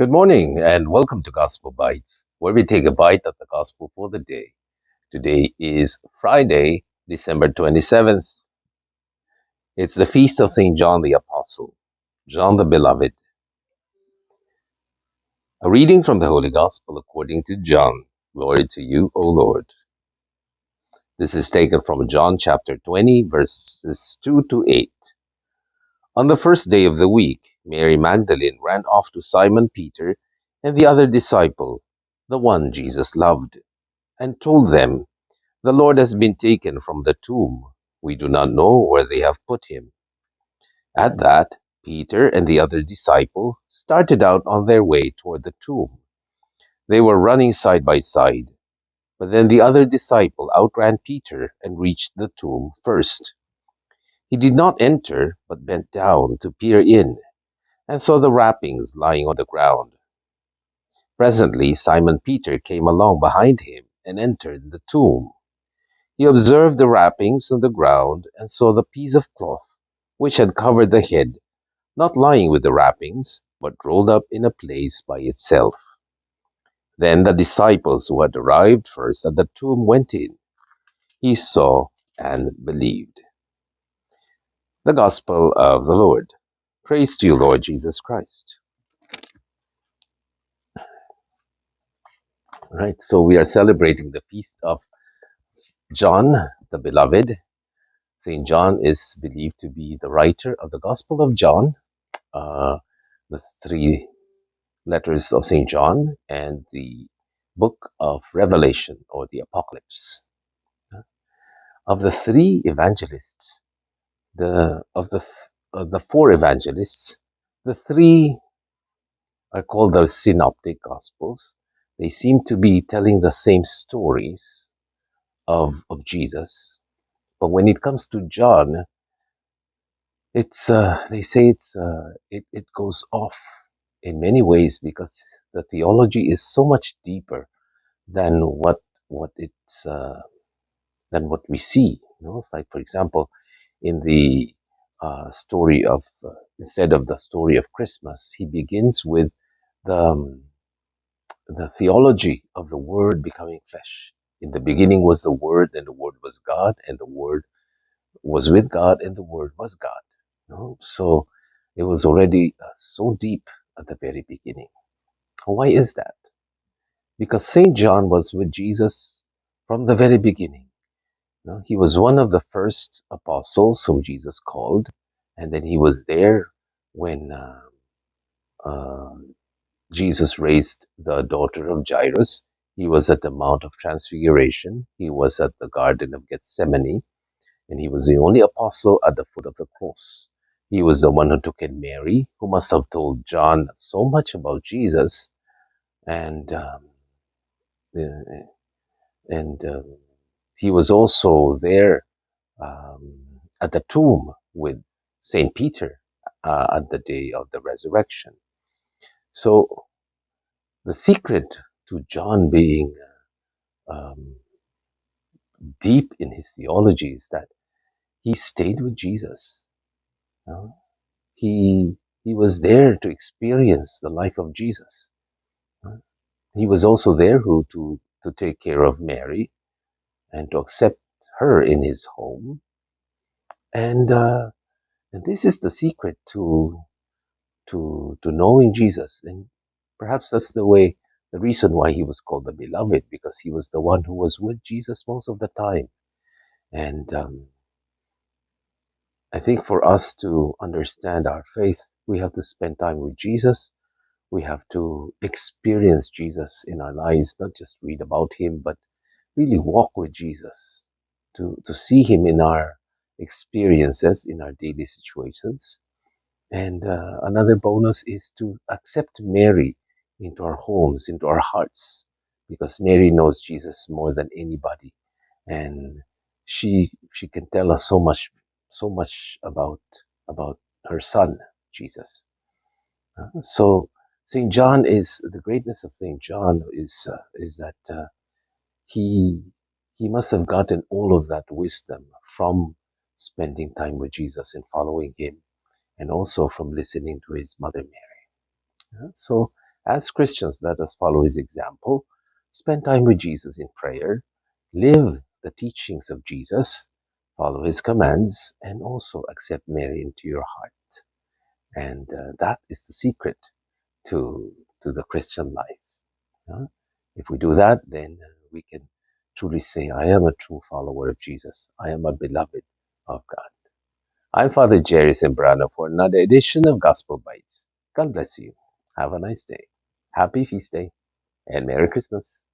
Good morning and welcome to Gospel Bytes, where we take a bite of the gospel for the day. Today is Friday, December 27th. It's the feast of St. John the Apostle, John the Beloved. A reading from the Holy Gospel according to John. Glory to you, O Lord. This is taken from John chapter 20, verses 2 to 8. On the first day of the week, Mary Magdalene ran off to Simon Peter and the other disciple, the one Jesus loved, and told them, "The Lord has been taken from the tomb. We do not know where they have put him." At that, Peter and the other disciple started out on their way toward the tomb. They were running side by side, but then the other disciple outran Peter and reached the tomb first. He did not enter, but bent down to peer in, and saw the wrappings lying on the ground. Presently Simon Peter came along behind him and entered the tomb. He observed the wrappings on the ground and saw the piece of cloth which had covered the head, not lying with the wrappings, but rolled up in a place by itself. Then the disciples who had arrived first at the tomb went in. He saw and believed. The Gospel of the Lord. Praise to you, Lord Jesus Christ. Right, so we are celebrating the feast of John the Beloved. St. John is believed to be the writer of the Gospel of John, the three letters of St. John, and the book of Revelation or the Apocalypse. Of the three evangelists, the four evangelists, the three are called the synoptic gospels. They seem to be telling the same stories of Jesus. But when it comes to John, it's they say it goes off in many ways because the theology is so much deeper than what it's than what we see. It's like, for example, in the story of instead of the story of Christmas, he begins with the theology of the Word becoming flesh. In the beginning was the Word, and the Word was God, and the Word was with God, and the Word was God. So it was already so deep at the very beginning. Why is that? Because Saint John was with Jesus from the very beginning. He was one of the first apostles whom Jesus called, and then he was there when uh, Jesus raised the daughter of Jairus. He was at the Mount of Transfiguration. He was at the Garden of Gethsemane, and he was the only apostle at the foot of the cross. He was the one who took in Mary, who must have told John so much about Jesus, and uh, and he was also there at the tomb with Saint Peter at the day of the resurrection. So the secret to John being um, deep in his theology is that he stayed with Jesus. You know? He was there to experience the life of Jesus. He was also there to take care of Mary and to accept her in his home. And this is the secret to knowing Jesus. And perhaps that's the reason why he was called the Beloved, because he was the one who was with Jesus most of the time. And I think for us to understand our faith, we have to spend time with Jesus. We have to experience Jesus in our lives, not just read about him, but really walk with Jesus, to see him in our experiences, in our daily situations. And another bonus is to accept Mary into our homes, into our hearts, because Mary knows Jesus more than anybody, and she can tell us so much about her son Jesus. So Saint John is the greatness of Saint John is that he he must have gotten all of that wisdom from spending time with Jesus and following him, and also from listening to his mother Mary. So As Christians, let us follow his example, spend time with Jesus in prayer, live the teachings of Jesus, follow his commands, and also accept Mary into your heart. And that is the secret to, to the Christian life. Yeah? If we do that, then we can truly say, I am a true follower of Jesus. I am a beloved of God. I'm Father Jerry Sembrano for another edition of Gospel Bites. God bless you. Have a nice day. Happy Feast Day and Merry Christmas.